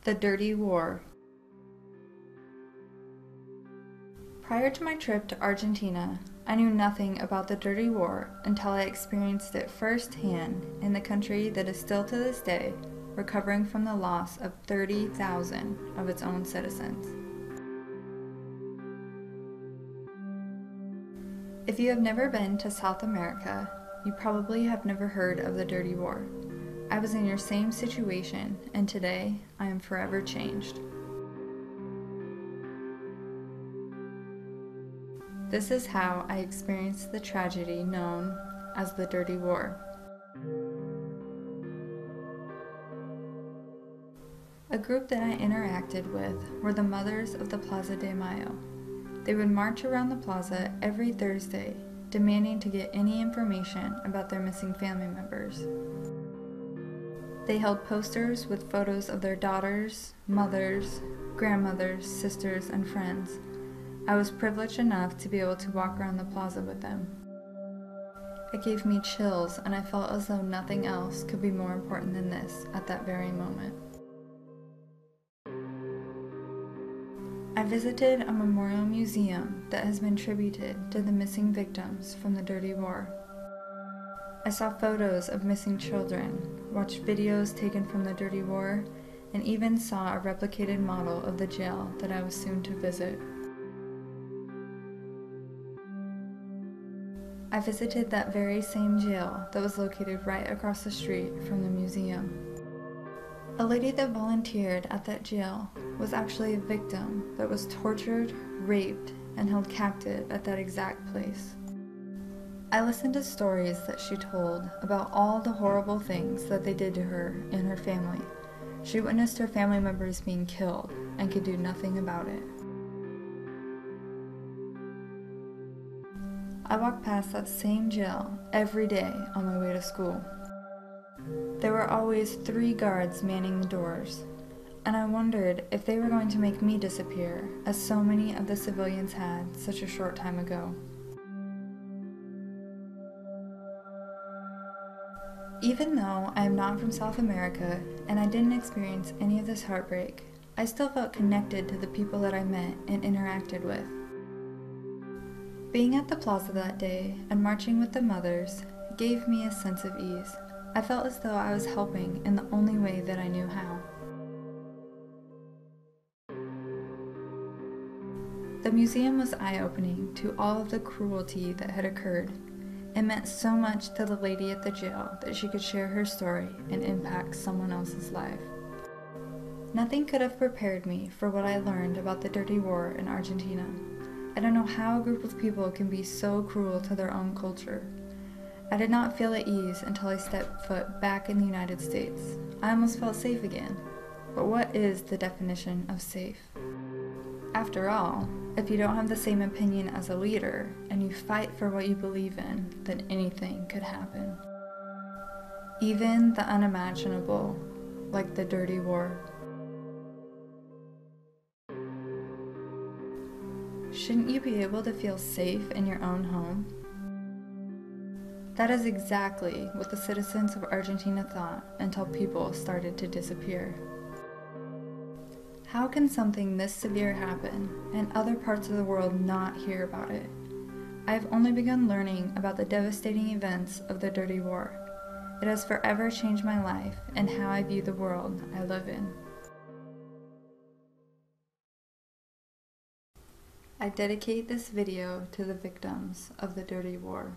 The Dirty War. Prior to my trip to Argentina, I knew nothing about the Dirty War until I experienced it firsthand in the country that is still to this day recovering from the loss of 30,000 of its own citizens. If you have never been to South America, you probably have never heard of the Dirty War. I was in your same situation, and today I am forever changed. This is how I experienced the tragedy known as the Dirty War. A group that I interacted with were the Mothers of the Plaza de Mayo. They would march around the plaza every Thursday, demanding to get any information about their missing family members. They held posters with photos of their daughters, mothers, grandmothers, sisters, and friends. I was privileged enough to be able to walk around the plaza with them. It gave me chills, and I felt as though nothing else could be more important than this at that very moment. I visited a memorial museum that has been tributed to the missing victims from the Dirty War. I saw photos of missing children, watched videos taken from the Dirty War, and even saw a replicated model of the jail that I was soon to visit. I visited that very same jail that was located right across the street from the museum. A lady that volunteered at that jail was actually a victim that was tortured, raped, and held captive at that exact place. I listened to stories that she told about all the horrible things that they did to her and her family. She witnessed her family members being killed and could do nothing about it. I walked past that same jail every day on my way to school. There were always 3 guards manning the doors, and I wondered if they were going to make me disappear, as so many of the civilians had such a short time ago. Even though I am not from South America and I didn't experience any of this heartbreak, I still felt connected to the people that I met and interacted with. Being at the plaza that day and marching with the mothers gave me a sense of ease. I felt as though I was helping in the only way that I knew how. The museum was eye-opening to all of the cruelty that had occurred. It meant so much to the lady at the jail that she could share her story and impact someone else's life. Nothing could have prepared me for what I learned about the Dirty War in Argentina. I don't know how a group of people can be so cruel to their own culture. I did not feel at ease until I stepped foot back in the United States. I almost felt safe again. But what is the definition of safe? After all, if you don't have the same opinion as a leader and you fight for what you believe in, then anything could happen. Even the unimaginable, like the Dirty War. Shouldn't you be able to feel safe in your own home? That is exactly what the citizens of Argentina thought until people started to disappear. How can something this severe happen and other parts of the world not hear about it? I have only begun learning about the devastating events of the Dirty War. It has forever changed my life and how I view the world I live in. I dedicate this video to the victims of the Dirty War.